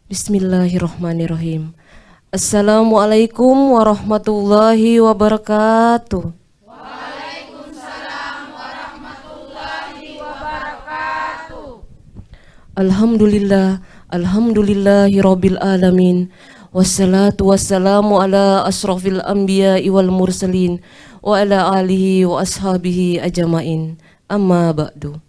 Bismillahirrahmanirrahim. Assalamualaikum warahmatullahi wabarakatuh. Waalaikumsalam warahmatullahi wabarakatuh. Alhamdulillahirabbil alamin. Wassalatu wassalamu ala asrofil anbiya'i wal mursalin wa ala alihi wa ashabihi ajmain. Amma ba'du.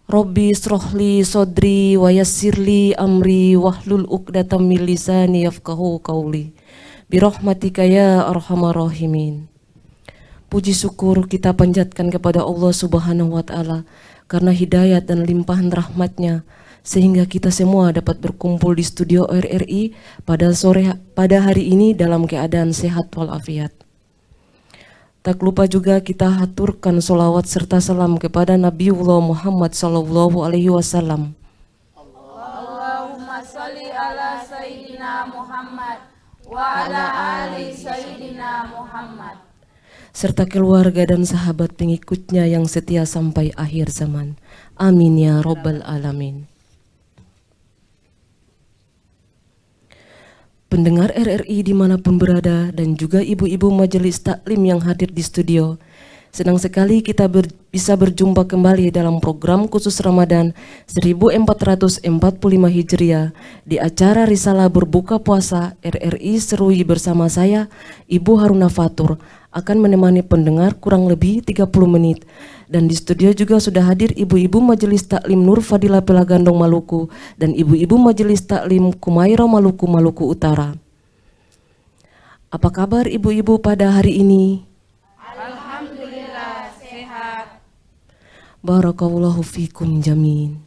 Rabbi srohli sodri wa yassirli amri wahlul uqdatam min lisani yafqahu qawli birahmatika ya arhamar rahimin. Puji syukur kita panjatkan kepada Allah Subhanahu wa Ta'ala karena hidayat dan limpahan rahmatnya sehingga kita semua dapat berkumpul di studio RRI pada hari ini dalam keadaan sehat walafiat. Tak lupa juga kita haturkan sholawat serta salam kepada Nabiullah Muhammad sallallahu alaihi wasallam. Allahumma sholli ala Sayyidina Muhammad wa ala ali Sayyidina Muhammad. Serta keluarga dan sahabat pengikutnya yang setia sampai akhir zaman. Amin ya Rabbal Alamin. Pendengar RRI dimanapun berada dan juga ibu-ibu majelis taklim yang hadir di studio, senang sekali kita bisa berjumpa kembali dalam program khusus Ramadan 1445 Hijriah di acara Risalah Berbuka Puasa RRI Serui bersama saya, Ibu Haruna Fatur, akan menemani pendengar kurang lebih 30 menit. Dan di studio juga sudah hadir ibu-ibu Majelis Taklim Nur Fadilah Pelagandong Maluku dan ibu-ibu Majelis Taklim Kumaira Maluku, Maluku Utara. Apa kabar ibu-ibu pada hari ini? Alhamdulillah sehat. Barakallahu fikum jamin.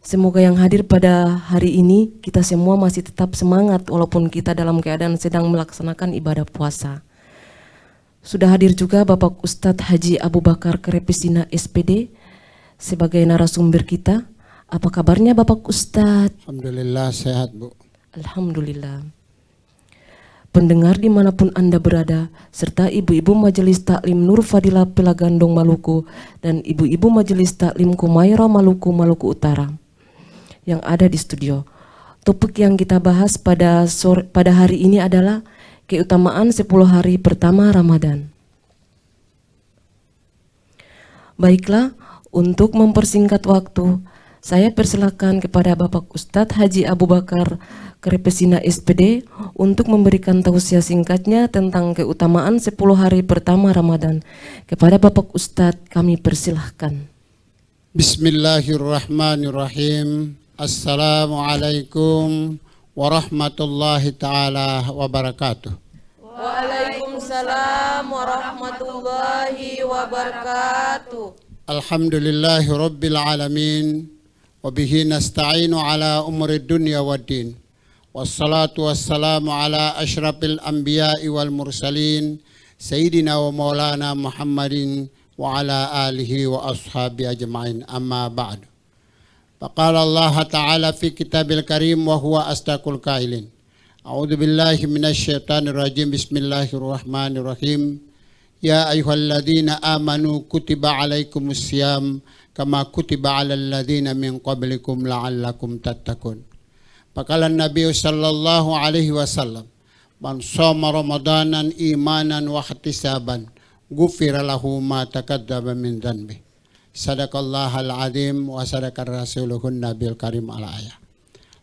Semoga yang hadir pada hari ini kita semua masih tetap semangat walaupun kita dalam keadaan sedang melaksanakan ibadah puasa. Sudah hadir juga Bapak Ustadz Haji Abu Bakar Krepesina SPD sebagai narasumber kita. Apa kabarnya Bapak Ustadz? Alhamdulillah sehat Bu. Alhamdulillah. Pendengar dimanapun Anda berada, serta ibu-ibu Majelis Taklim Nur Fadilah Pelagandong Maluku dan ibu-ibu Majelis Taklim Kumaira Maluku, Maluku Utara yang ada di studio. Topik yang kita bahas pada hari ini adalah keutamaan 10 hari pertama Ramadan. Baiklah, untuk mempersingkat waktu, saya persilakan kepada Bapak Ustadz Haji Abu Bakar Krepesina SPD untuk memberikan tausiah singkatnya tentang keutamaan 10 hari pertama Ramadan. Kepada Bapak Ustadz kami persilahkan. Bismillahirrahmanirrahim. Assalamualaikum warahmatullahi ta'ala wabarakatuh. Waalaikumsalam warahmatullahi wabarakatuh. Alhamdulillahi rabbil alamin. Wabihi nasta'inu ala umuri dunya waddin. Wassalatu wassalamu ala ashrafil anbiya'i wal mursalin. Sayyidina wa maulana Muhammadin wa ala alihi wa ashabi ajma'in. Amma ba'du. Faqala Allah Ta'ala fi kitabil karim wa huwa asdaqul qailin. A'udzu billahi minasy syaithanir rajim. Bismillahirrahmanirrahim. Ya ayyuhalladzina amanu kutiba alaikumus syiyam kama kutiba alal ladzina min qablikum la'allakum tattaqun. Faqala Nabi sallallahu alaihi wasallam, man shoma ramadanan imanan wa ihtisaban ghufira lahu ma taqaddama min dhanbi. Sadaqallahal azim wa sadaqar rasuluhun nabil karim ala ayah.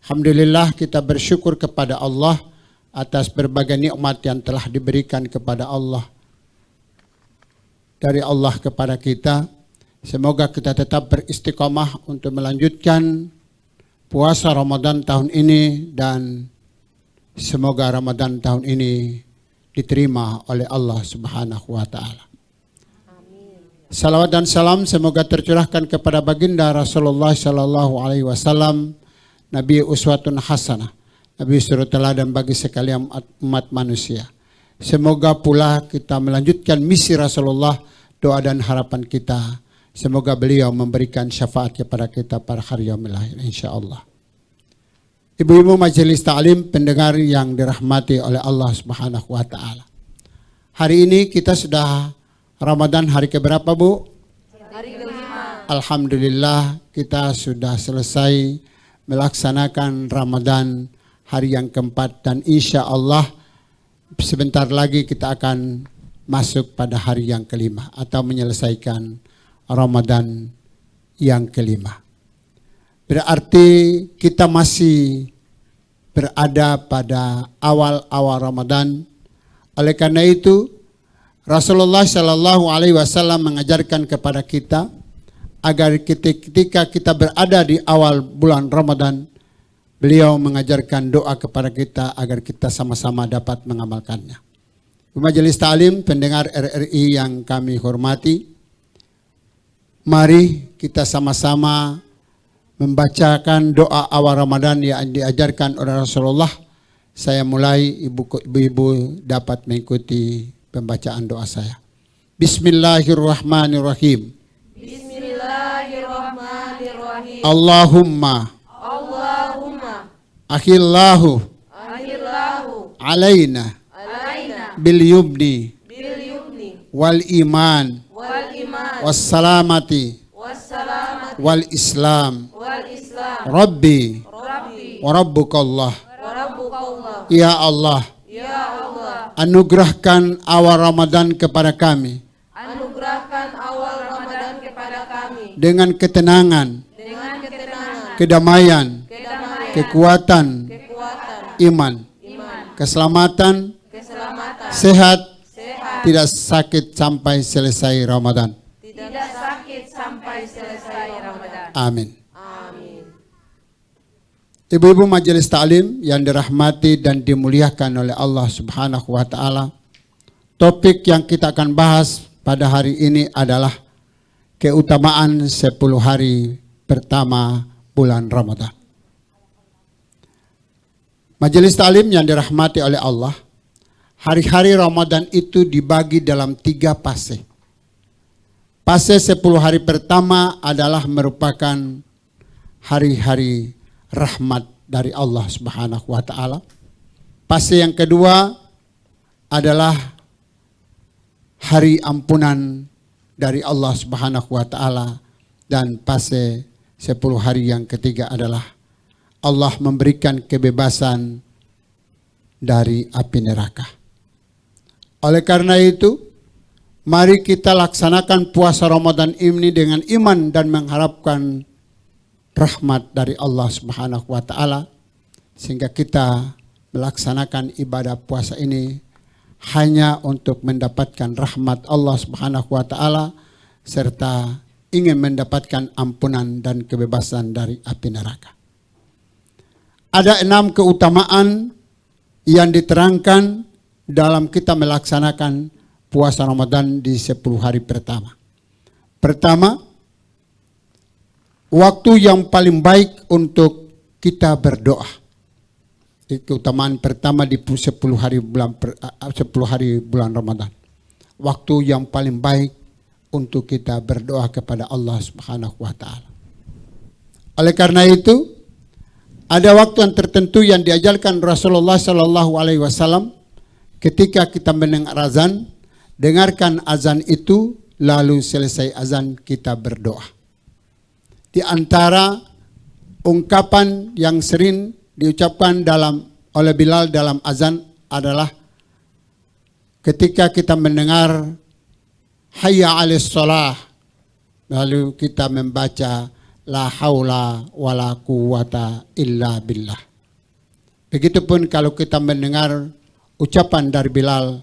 Alhamdulillah kita bersyukur kepada Allah atas berbagai nikmat yang telah diberikan kepada Allah. Dari Allah kepada kita. Semoga kita tetap beristiqamah untuk melanjutkan puasa Ramadan tahun ini dan semoga Ramadan tahun ini diterima oleh Allah Subhanahu wa Ta'ala. Salawat dan salam semoga tercurahkan kepada baginda Rasulullah sallallahu alaihi wasallam, Nabi uswatun hasanah, Nabi suri teladan bagi sekalian umat manusia. Semoga pula kita melanjutkan misi Rasulullah, doa dan harapan kita. Semoga beliau memberikan syafaat kepada kita pada hari yaumil akhir insyaallah. Ibu-ibu majelis ta'lim, pendengar yang dirahmati oleh Allah Subhanahu wa Ta'ala. Hari ini kita sudah Ramadan hari keberapa Bu? Hari kelima. Alhamdulillah kita sudah selesai melaksanakan Ramadan hari yang keempat, dan insya Allah sebentar lagi kita akan masuk pada hari yang kelima atau menyelesaikan Ramadan yang kelima. Berarti kita masih berada pada awal-awal Ramadan. Oleh karena itu Rasulullah Shallallahu Alaihi Wasallam mengajarkan kepada kita agar ketika kita berada di awal bulan Ramadan, beliau mengajarkan doa kepada kita agar kita sama-sama dapat mengamalkannya. Majelis Ta'lim, pendengar RRI yang kami hormati, mari kita sama-sama membacakan doa awal Ramadan yang diajarkan oleh Rasulullah. Saya mulai, ibu-ibu dapat mengikuti pembacaan doa saya. Bismillahirrahmanirrahim. Bismillahirrahmanirrahim. Allahumma akhillahu alaina bil yubni wal iman was salamati wal islam rabbi wa rabbukallah. Ya Allah, anugerahkan awal Ramadan kepada kami dengan ketenangan, kedamaian, kekuatan, iman, keselamatan, sehat, tidak sakit sampai selesai Ramadan. Amin. Ibu-ibu majelis ta'lim yang dirahmati dan dimuliakan oleh Allah Subhanahu wa taala. Topik yang kita akan bahas pada hari ini adalah keutamaan 10 hari pertama bulan Ramadan. Majelis ta'lim yang dirahmati oleh Allah, hari-hari Ramadan itu dibagi dalam 3 fase. Fase 10 hari pertama adalah merupakan hari-hari rahmat dari Allah Subhanahu wa taala. Fase yang kedua adalah hari ampunan dari Allah Subhanahu wa taala, dan fase 10 hari yang ketiga adalah Allah memberikan kebebasan dari api neraka. Oleh karena itu, mari kita laksanakan puasa Ramadan ini dengan iman dan mengharapkan rahmat dari Allah Subhanahu wa taala, sehingga kita melaksanakan ibadah puasa ini hanya untuk mendapatkan rahmat Allah Subhanahu wa taala serta ingin mendapatkan ampunan dan kebebasan dari api neraka. Ada 6 keutamaan yang diterangkan dalam kita melaksanakan puasa Ramadan di 10 hari pertama. Pertama, waktu yang paling baik untuk kita berdoa. Keutamaan pertama di 10 hari bulan Ramadan. Waktu yang paling baik untuk kita berdoa kepada Allah Subhanahu wa taala. Oleh karena itu, ada waktu yang tertentu yang diajarkan Rasulullah Shallallahu Alaihi Wasallam. Ketika kita mendengar azan, dengarkan azan itu, lalu selesai azan kita berdoa. Di antara ungkapan yang sering diucapkan oleh Bilal dalam azan adalah ketika kita mendengar hayya 'alis shalah, lalu kita membaca la haula wala quwata illa billah. Begitupun kalau kita mendengar ucapan dari Bilal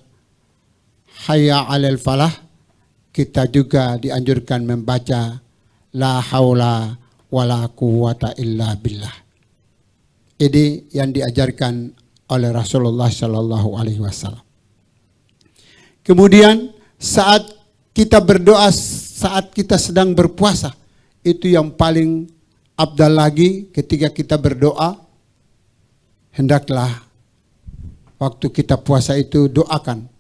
hayya 'alal falah, kita juga dianjurkan membaca la haula wala quwata illa billah. Ini yang diajarkan oleh Rasulullah Shallallahu Alaihi Wasallam. Kemudian saat kita berdoa, saat kita sedang berpuasa, itu yang paling afdal lagi. Ketika kita berdoa, hendaklah waktu kita puasa itu doakan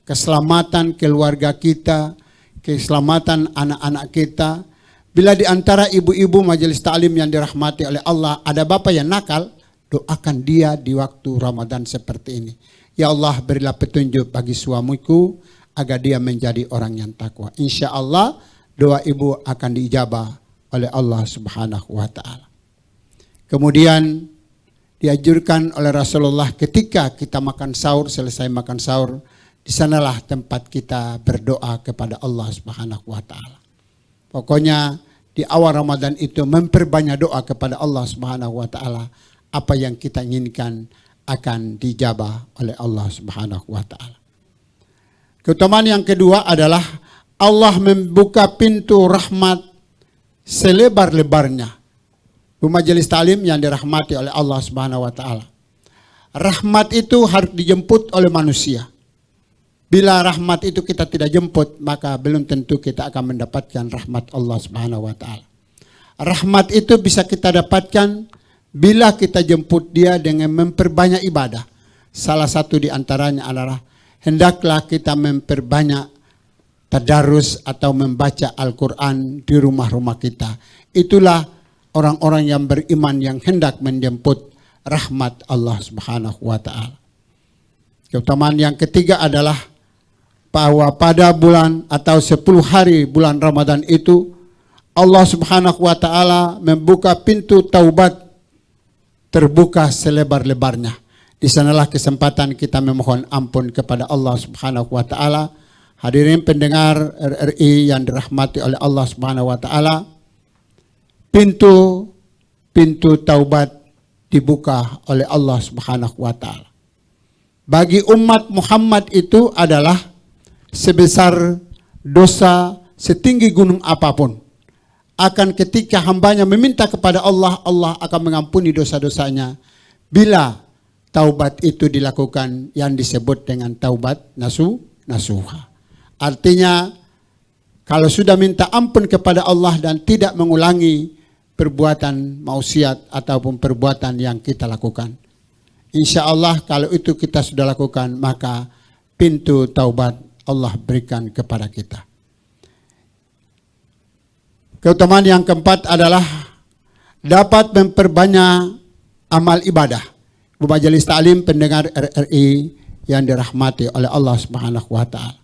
keselamatan keluarga kita, keselamatan anak-anak kita. Bila di antara ibu-ibu majelis ta'lim yang dirahmati oleh Allah ada bapak yang nakal, doakan dia di waktu Ramadan seperti ini. Ya Allah, berilah petunjuk bagi suamiku agar dia menjadi orang yang takwa. Insya Allah doa ibu akan diijabah oleh Allah Subhanahu wa taala. Kemudian dianjurkan oleh Rasulullah ketika kita makan sahur, selesai makan sahur, di sanalah tempat kita berdoa kepada Allah Subhanahu wa taala. Pokoknya di awal Ramadan itu memperbanyak doa kepada Allah Subhanahu wa taala. Apa yang kita inginkan akan dijabah oleh Allah Subhanahu wa taala. Keutamaan yang kedua adalah Allah membuka pintu rahmat selebar-lebarnya. Majelis Ta'lim yang dirahmati oleh Allah Subhanahu wa taala. Rahmat itu harus dijemput oleh manusia. Bila rahmat itu kita tidak jemput, maka belum tentu kita akan mendapatkan rahmat Allah Subhanahu wa taala. Rahmat itu bisa kita dapatkan bila kita jemput dia dengan memperbanyak ibadah. Salah satu di antaranya adalah hendaklah kita memperbanyak tadarus atau membaca Al-Quran di rumah-rumah kita. Itulah orang-orang yang beriman yang hendak menjemput rahmat Allah Subhanahu wa taala. Keutamaan yang ketiga adalah bahwa pada bulan atau 10 hari bulan Ramadan itu Allah Subhanahu wa taala membuka pintu taubat terbuka selebar-lebarnya. Di sanalah kesempatan kita memohon ampun kepada Allah Subhanahu wa taala. Hadirin pendengar RRI yang dirahmati oleh Allah Subhanahu wa taala, pintu taubat dibuka oleh Allah Subhanahu wa taala. Bagi umat Muhammad itu adalah sebesar dosa setinggi gunung apapun. Akan ketika hambanya meminta kepada Allah, Allah akan mengampuni dosa-dosanya bila taubat itu dilakukan yang disebut dengan taubat nasuha. Artinya kalau sudah minta ampun kepada Allah dan tidak mengulangi perbuatan maksiat ataupun perbuatan yang kita lakukan, insya Allah kalau itu kita sudah lakukan, maka pintu taubat Allah berikan kepada kita. Keutamaan yang keempat adalah dapat memperbanyak amal ibadah. Majelis Ta'lim pendengar RRI yang dirahmati oleh Allah Subhanahu wa taala.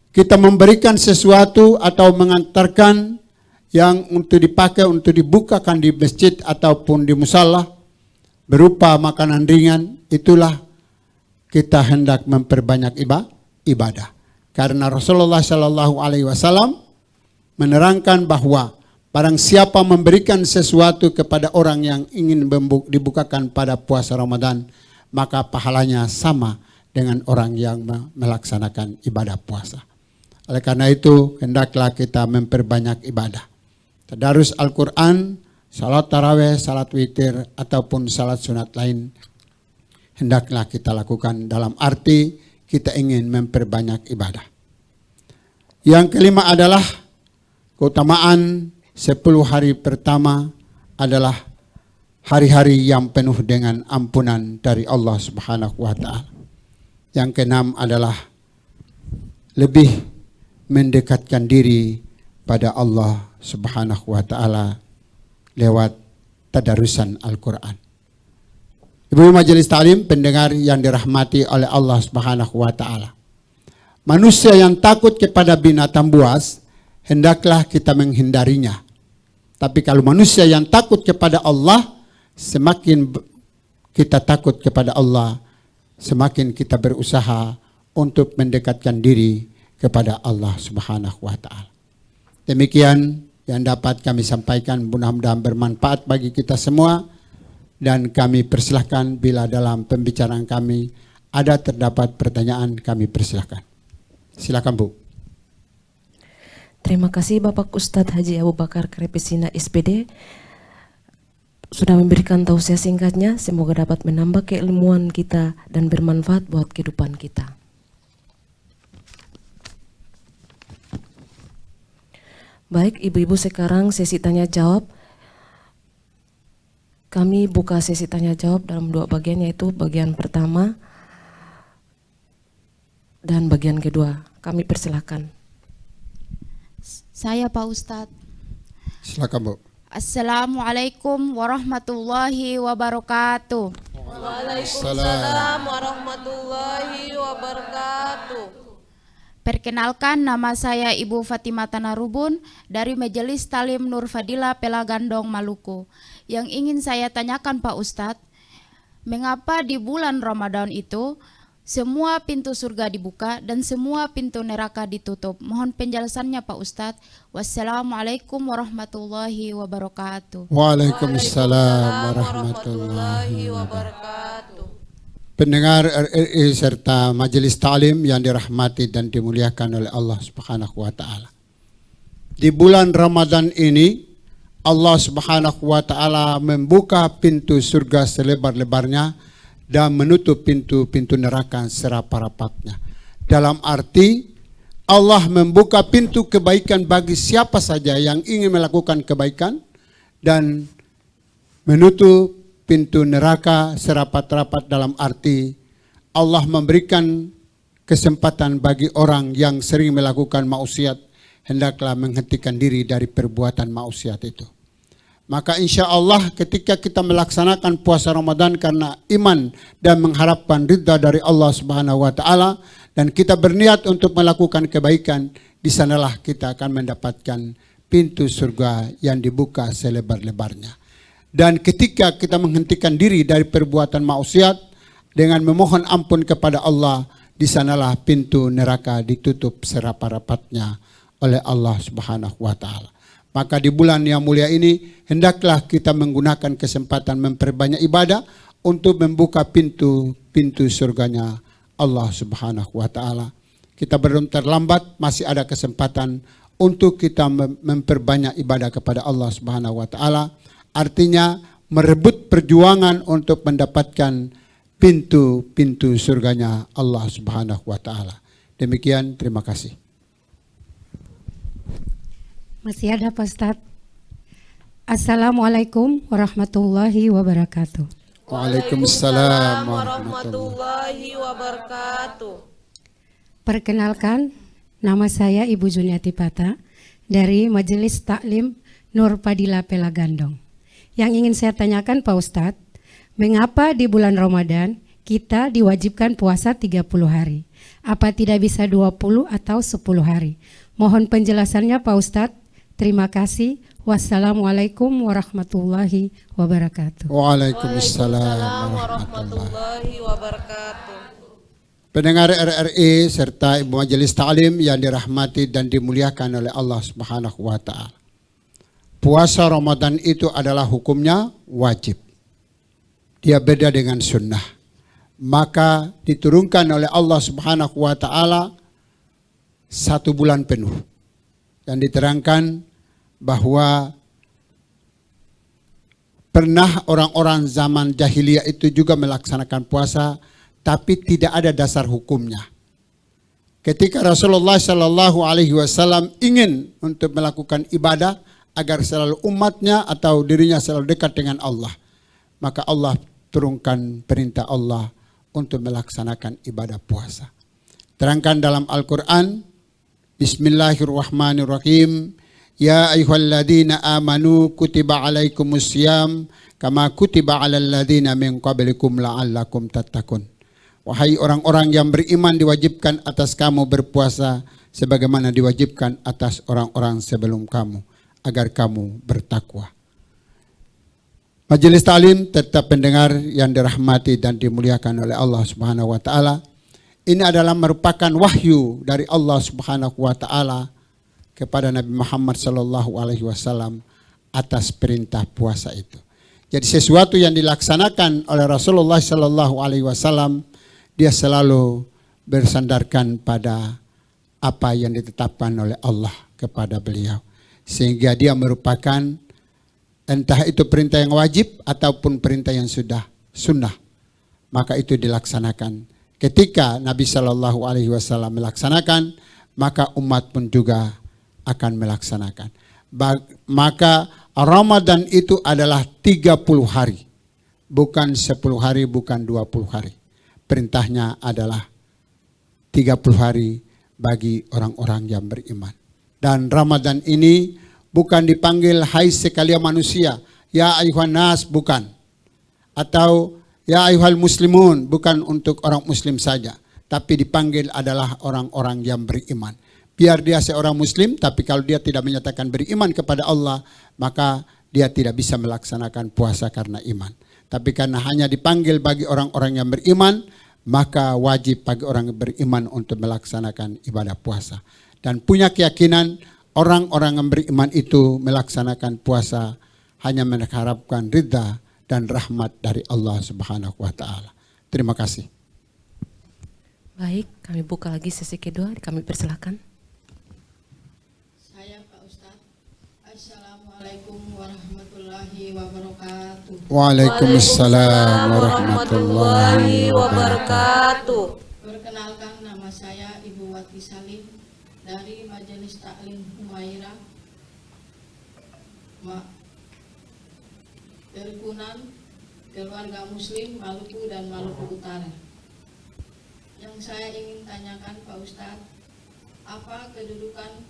Kita memberikan sesuatu atau mengantarkan yang untuk dipakai, untuk dibukakan di masjid ataupun di musala berupa makanan ringan, itulah kita hendak memperbanyak ibadah. Karena Rasulullah Shallallahu Alaihi Wasallam menerangkan bahwa barang siapa memberikan sesuatu kepada orang yang ingin dibukakan pada puasa Ramadan, maka pahalanya sama dengan orang yang melaksanakan ibadah puasa. Oleh karena itu, hendaklah kita memperbanyak ibadah. Tadarus Al-Quran, salat tarawih, salat witir, ataupun salat sunat lain, hendaklah kita lakukan dalam arti kita ingin memperbanyak ibadah. Yang kelima adalah keutamaan 10 hari pertama adalah hari-hari yang penuh dengan ampunan dari Allah Subhanahu wa taala. Yang keenam adalah lebih mendekatkan diri pada Allah Subhanahu wa taala lewat tadarusan Al-Quran. Ibu Majelis Ta'lim pendengar yang dirahmati oleh Allah Subhanahu wa taala. Manusia yang takut kepada binatang buas, hendaklah kita menghindarinya. Tapi kalau manusia yang takut kepada Allah, semakin kita takut kepada Allah, semakin kita berusaha untuk mendekatkan diri kepada Allah Subhanahu wa taala. Demikian yang dapat kami sampaikan, mudah-mudahan bermanfaat bagi kita semua, dan kami persilahkan bila dalam pembicaraan kami ada terdapat pertanyaan, kami persilahkan. Silakan Bu. Terima kasih Bapak Ustadz Haji Abu Bakar Krepesina SPD sudah memberikan tausiah singkatnya. Semoga dapat menambah keilmuan kita dan bermanfaat buat kehidupan kita. Baik, ibu-ibu, sekarang sesi tanya jawab. Kami buka sesi tanya jawab dalam 2 bagian, yaitu bagian pertama dan bagian kedua. Kami persilahkan. Saya Pak Ustadz. Silakan Bu. Assalamualaikum warahmatullahi wabarakatuh. Waalaikumsalam warahmatullahi wabarakatuh. Perkenalkan, nama saya Ibu Fatimah Tanarubun dari Majelis Ta'lim Nur Fadilah Pelagandong, Maluku. Yang ingin saya tanyakan Pak Ustadz, mengapa di bulan Ramadan itu semua pintu surga dibuka dan semua pintu neraka ditutup? Mohon penjelasannya Pak Ustadz. Wassalamualaikum warahmatullahi wabarakatuh. Waalaikumsalam warahmatullahi wabarakatuh. Pendengar RRI serta Majelis Ta'lim yang dirahmati dan dimuliakan oleh Allah Subhanahu wa taala. Di bulan Ramadan ini Allah Subhanahu wa taala membuka pintu surga selebar-lebarnya dan menutup pintu-pintu neraka serapat-rapatnya. Dalam arti Allah membuka pintu kebaikan bagi siapa saja yang ingin melakukan kebaikan dan menutup pintu neraka serapat-rapat, dalam arti Allah memberikan kesempatan bagi orang yang sering melakukan maksiat hendaklah menghentikan diri dari perbuatan maksiat itu. Maka insya Allah ketika kita melaksanakan puasa Ramadan karena iman dan mengharapkan ridha dari Allah Subhanahu wa taala dan kita berniat untuk melakukan kebaikan, di sanalah kita akan mendapatkan pintu surga yang dibuka selebar-lebarnya. Dan ketika kita menghentikan diri dari perbuatan maksiat dengan memohon ampun kepada Allah, di sanalah pintu neraka ditutup serapat-rapatnya oleh Allah Subhanahu wa taala. Maka di bulan yang mulia ini hendaklah kita menggunakan kesempatan memperbanyak ibadah untuk membuka pintu-pintu surganya Allah Subhanahu wa taala. Kita belum terlambat, masih ada kesempatan untuk kita memperbanyak ibadah kepada Allah Subhanahu wa taala. Artinya merebut perjuangan untuk mendapatkan pintu-pintu surganya Allah Subhanahu wa taala. Demikian, terima kasih. Masih ada Pak Ustadz. Assalamualaikum warahmatullahi wabarakatuh. Waalaikumsalam warahmatullahi wabarakatuh. Perkenalkan, nama saya Ibu Juniati Pata dari Majelis Taklim Nur Padila Pelagandong. Yang ingin saya tanyakan Pak Ustadz, mengapa di bulan Ramadan kita diwajibkan puasa 30 hari? Apa tidak bisa 20 atau 10 hari? Mohon penjelasannya Pak Ustadz. Terima kasih. Wassalamualaikum warahmatullahi wabarakatuh. Waalaikumsalam warahmatullahi wabarakatuh. Pendengar RRI serta Ibu Majelis Ta'lim yang dirahmati dan dimuliakan oleh Allah Subhanahu wa taala. Puasa Ramadan itu adalah hukumnya wajib. Dia beda dengan sunnah. Maka diturunkan oleh Allah Subhanahu wa taala 1 bulan penuh. Dan diterangkan bahwa pernah orang-orang zaman jahiliyah itu juga melaksanakan puasa, tapi tidak ada dasar hukumnya. Ketika Rasulullah Shallallahu Alaihi Wasallam ingin untuk melakukan ibadah agar selalu umatnya atau dirinya selalu dekat dengan Allah, maka Allah turunkan perintah Allah untuk melaksanakan ibadah puasa. Terangkan dalam Al-Quran, Bismillahirrahmanirrahim. Ya ayyuhalladzina amanu kutiba alaikumusiyam kama kutiba alal ladzina min qablikum la'allakum tattaqun. Wahai orang-orang yang beriman, diwajibkan atas kamu berpuasa sebagaimana diwajibkan atas orang-orang sebelum kamu agar kamu bertakwa. Majelis Ta'lim tetap pendengar yang dirahmati dan dimuliakan oleh Allah Subhanahu wa taala. Ini adalah merupakan wahyu dari Allah Subhanahu wa taala kepada Nabi Muhammad sallallahu alaihi wasallam atas perintah puasa itu. Jadi sesuatu yang dilaksanakan oleh Rasulullah sallallahu alaihi wasallam, dia selalu bersandarkan pada apa yang ditetapkan oleh Allah kepada beliau. Sehingga dia merupakan entah itu perintah yang wajib ataupun perintah yang sudah sunnah, maka itu dilaksanakan. Ketika Nabi Shallallahu Alaihi Wasallam melaksanakan, maka umat pun juga akan melaksanakan. Maka Ramadan itu adalah 30 hari, bukan 10 hari, bukan 20 hari. Perintahnya adalah 30 hari bagi orang-orang yang beriman. Dan Ramadan ini bukan dipanggil hai sekalian manusia, ya ayuhan nas, bukan. Atau ya ayuhal muslimun, bukan untuk orang muslim saja, tapi dipanggil adalah orang-orang yang beriman. Biar dia seorang muslim, tapi kalau dia tidak menyatakan beriman kepada Allah, maka dia tidak bisa melaksanakan puasa karena iman. Tapi karena hanya dipanggil bagi orang-orang yang beriman, maka wajib bagi orang yang beriman untuk melaksanakan ibadah puasa. Dan punya keyakinan orang-orang yang beriman itu melaksanakan puasa hanya mengharapkan ridha dan rahmat dari Allah Subhanahu wa taala. Terima kasih. Baik, kami buka lagi sesi kedua, kami persilahkan. Saya Pak Ustadz. Assalamualaikum warahmatullahi wabarakatuh. Waalaikumsalam warahmatullahi wabarakatuh. Perkenalkan, nama saya Ibu Wati Salim dari Majelis Taklim Humairah, Kerukunan Keluarga Muslim Maluku dan Maluku Utara. Yang saya ingin tanyakan Pak Ustadz, apa kedudukan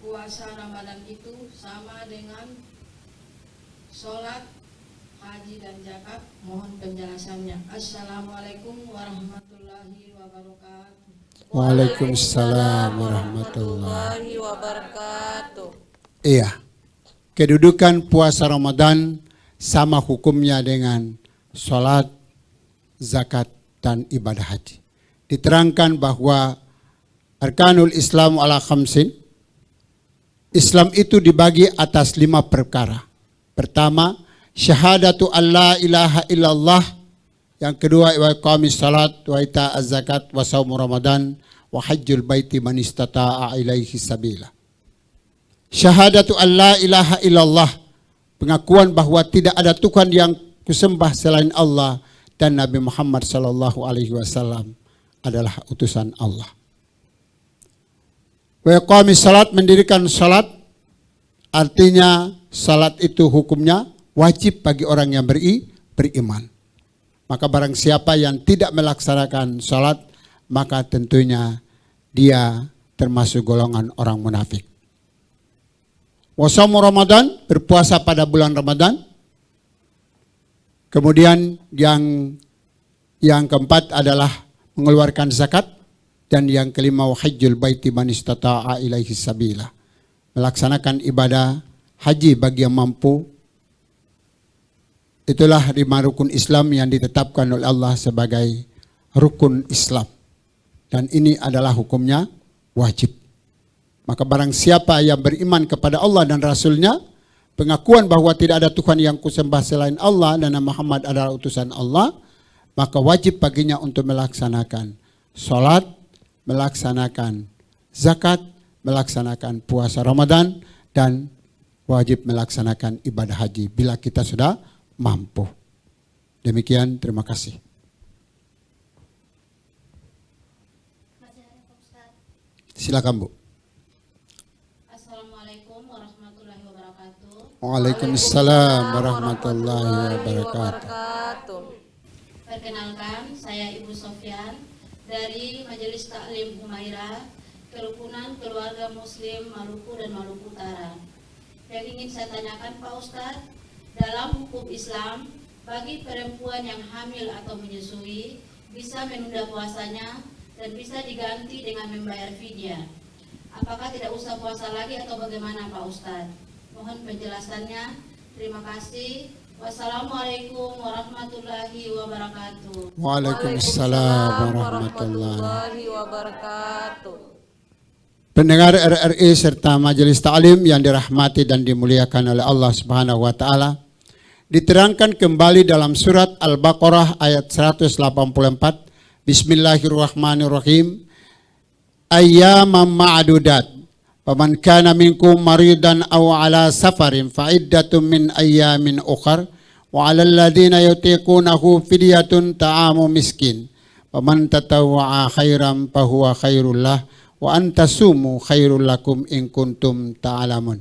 puasa Ramadan itu sama dengan sholat, haji dan zakat? Mohon penjelasannya. Assalamualaikum warahmatullahi wabarakatuh. Waalaikumsalam warahmatullahi wabarakatuh. Iya, kedudukan puasa Ramadan sama hukumnya dengan sholat, zakat, dan ibadah haji. Diterangkan bahwa arkanul Islam ala khamsin, Islam itu dibagi atas 5 perkara. Pertama, syahadatu an la ilaha illallah. Yang kedua, wa iqamis salat wa ita'az zakat wa saumu ramadan wa hajjul baiti man istata'a ilaihi sabila. Syahadatu an la ilaha illallah, pengakuan bahwa tidak ada Tuhan yang kusembah selain Allah dan Nabi Muhammad sallallahu alaihi wasallam adalah utusan Allah. Wa iqamis salat, mendirikan salat, artinya salat itu hukumnya wajib bagi orang yang beriman. Maka barang siapa yang tidak melaksanakan salat, maka tentunya dia termasuk golongan orang munafik. Wa shaumu Ramadan, berpuasa pada bulan Ramadan. Kemudian yang keempat adalah mengeluarkan zakat, dan yang kelima wa hajjul baiti man istata'a ilaihi sabila, melaksanakan ibadah haji bagi yang mampu. Itulah 5 rukun Islam yang ditetapkan oleh Allah sebagai rukun Islam, dan ini adalah hukumnya wajib. Maka barang siapa yang beriman kepada Allah dan Rasulnya, pengakuan bahwa tidak ada Tuhan yang kusembah selain Allah dan Muhammad adalah utusan Allah, maka wajib baginya untuk melaksanakan sholat, melaksanakan zakat, melaksanakan puasa Ramadan, dan wajib melaksanakan ibadah haji bila kita sudah mampu. Demikian, terima kasih. Silakan Bu. Assalamualaikum warahmatullahi wabarakatuh. Waalaikumsalam warahmatullahi wabarakatuh. Perkenalkan, saya Ibu Sofyan dari Majelis Taklim Humairah, Kerukunan Keluarga Muslim Maluku dan Maluku Utara. Yang ingin saya tanyakan Pak Ustadz, dalam hukum Islam, bagi perempuan yang hamil atau menyusui bisa menunda puasanya dan bisa diganti dengan membayar fidyah. Apakah tidak usah puasa lagi atau bagaimana Pak Ustadz? Mohon penjelasannya. Terima kasih. Wassalamualaikum warahmatullahi wabarakatuh. Waalaikumsalam warahmatullahi wabarakatuh. Pendengar RRI serta Majelis Ta'lim yang dirahmati dan dimuliakan oleh Allah Subhanahu wa taala, diterangkan kembali dalam surat Al-Baqarah ayat 184. Bismillahirrahmanirrahim. Ayyaman ma'dudat. Faman kana minkum maridan aw ala safarin fa iddatun min ayyamin ukhar wa 'alal ladzina yutiqunahu fidyatun ta'amu miskin. Faman tatawwa'a khairan fa huwa khairul lah wa antasumu khairul lakum in kuntum ta'lamun.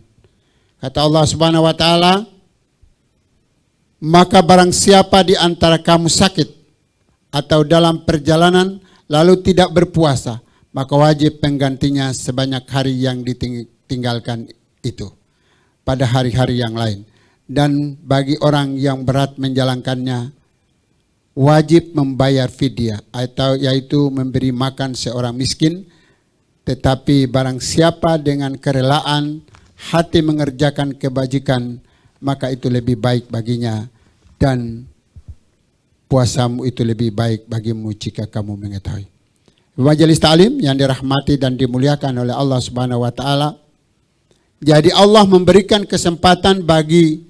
Kata Allah Subhanahu wa taala, maka barang siapa di antara kamu sakit atau dalam perjalanan lalu tidak berpuasa, maka wajib penggantinya sebanyak hari yang ditinggalkan itu pada hari-hari yang lain. Dan bagi orang yang berat menjalankannya, wajib membayar fidyah, atau yaitu memberi makan seorang miskin. Tetapi barang siapa dengan kerelaan hati mengerjakan kebajikan, maka itu lebih baik baginya, dan puasamu itu lebih baik bagimu jika kamu mengetahui. Majelis taklim yang dirahmati dan dimuliakan oleh Allah Subhanahu wa taala. Jadi Allah memberikan kesempatan bagi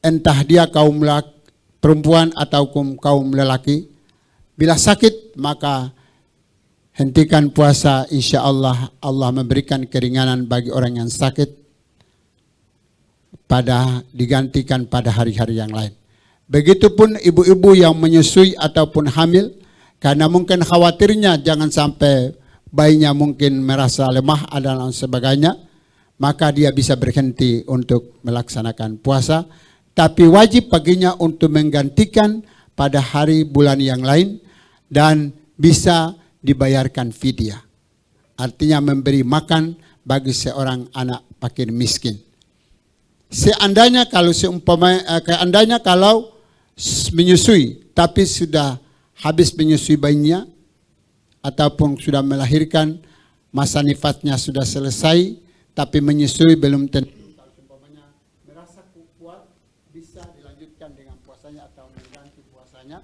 entah dia kaum perempuan atau kaum lelaki, bila sakit maka hentikan puasa, insya Allah Allah memberikan keringanan bagi orang yang sakit digantikan pada hari-hari yang lain. Begitupun ibu-ibu yang menyusui ataupun hamil, karena mungkin khawatirnya jangan sampai bayinya mungkin merasa lemah dan sebagainya, maka dia bisa berhenti untuk melaksanakan puasa. Tapi wajib baginya untuk menggantikan pada hari bulan yang lain dan bisa dibayarkan fidyah. Artinya memberi makan bagi seorang anak fakir miskin. Seandainya kalau menyusui tapi sudah habis menyusui bayinya ataupun sudah melahirkan, masa nifasnya sudah selesai tapi menyusui belum tentu, merasa kuat, bisa dilanjutkan dengan puasanya atau mengganti puasanya.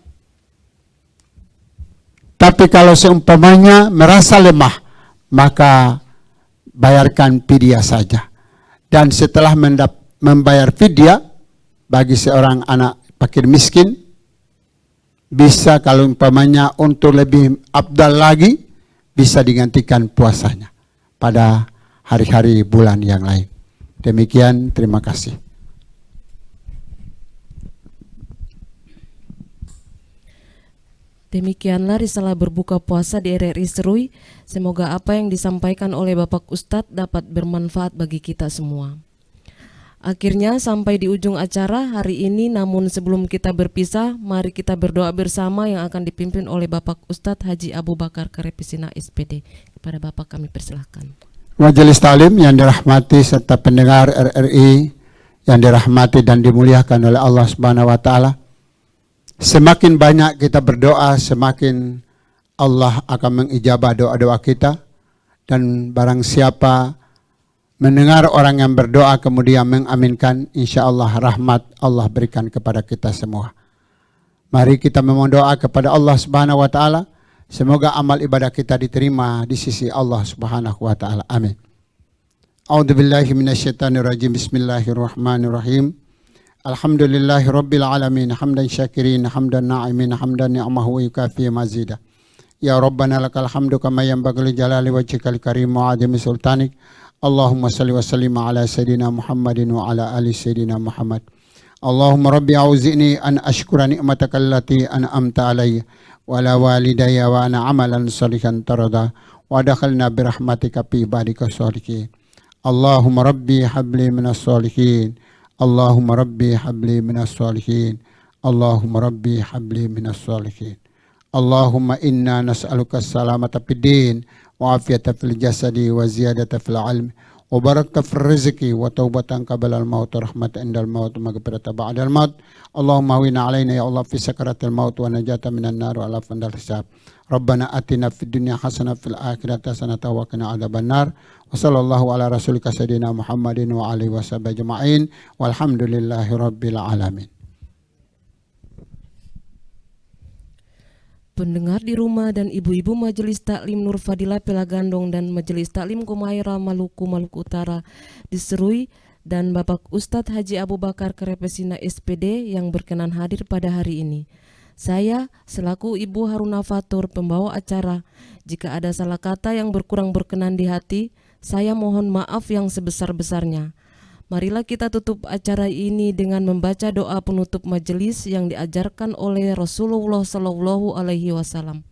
Tapi kalau seumpamanya merasa lemah, maka bayarkan fidyah saja. Dan setelah membayar fidyah bagi seorang anak fakir miskin, bisa kalau umpamanya untuk lebih afdal lagi, bisa digantikan puasanya pada hari-hari bulan yang lain. Demikian, terima kasih. Demikianlah risalah berbuka puasa di RRI Serui. Semoga apa yang disampaikan oleh Bapak Ustadz dapat bermanfaat bagi kita semua. Akhirnya sampai di ujung acara hari ini, namun sebelum kita berpisah, mari kita berdoa bersama yang akan dipimpin oleh Bapak Ustadz Haji Abu Bakar Karepesina SPD. Kepada Bapak kami persilahkan. Majelis taklim yang dirahmati serta pendengar RRI yang dirahmati dan dimuliakan oleh Allah Subhanahu wa taala. Semakin banyak kita berdoa, semakin Allah akan mengijabah doa-doa kita. Dan barang siapa mendengar orang yang berdoa kemudian mengaminkan, insya Allah rahmat Allah berikan kepada kita semua. Mari kita memohon doa kepada Allah Subhanahu wa taala. Semoga amal ibadah kita diterima di sisi Allah Subhanahu wa taala. Amin. A'udzubillahi minasyaitonirrajim. Bismillahirrahmanirrahim. Alhamdulillahi rabbil alamin, hamdan syakirin, hamdan na'imin, hamdan ni'amahu wa yukafi mazida. Ya Rabbana lakal hamdu kama yanbaghi li jalali wajhikal karim wa 'azimi sultanik. Allahumma salli wa sallim ala sayyidina Muhammadin wa ala ali sayyidina Muhammad. Allahumma rabbi auzi'ni an ashkura ni'mataka allati an'amta alayya wa ala walidayya wa ana amalan salihan tarada wa adkhilna bi rahmatika fi ibadika sholihin. Allahumma rabbi habli minas sholihin. Allahumma rabbi habli minas sholihin. Allahumma rabbi habli minas sholihin. Allahumma inna nas'aluka salamata fid din wa afiyata fil jasadi wa ziyadata fil ilmi wa barakata fil rizqi wa taubatan qabla al maut wa rahmatan indal maut wa maghfiratan ba'da al maut. Allahumma wina alaina ya Allah fi sakaratil maut wa najata minan nar wa ala fandal hisab. Rabbana atina fid dunya hasanah fil akhirati hasanah wa qina adzabannar. Wa sallallahu ala rasulika sayyidina Muhammadin wa alihi washabihi ajma'in walhamdulillahi rabbil alamin. Pendengar di rumah dan ibu-ibu Majelis Taklim Nur Fadilah Pelagandong dan Majelis Taklim Kumaira Maluku Utara di Serui dan Bapak Ustadz Haji Abu Bakar Karepesina SPD yang berkenan hadir pada hari ini. Saya selaku Ibu Haruna Fatur pembawa acara, jika ada salah kata yang berkurang berkenan di hati, saya mohon maaf yang sebesar-besarnya. Marilah kita tutup acara ini dengan membaca doa penutup majelis yang diajarkan oleh Rasulullah Sallallahu Alaihi Wasallam.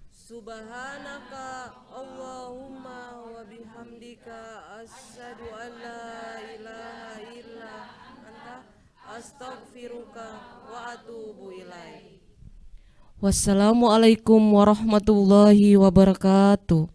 Subhanaka Allahumma wa bihamdika asyhadu an la ilaha illa anta astaghfiruka wa atubu ilaik. Wassalamualaikum warahmatullahi wabarakatuh.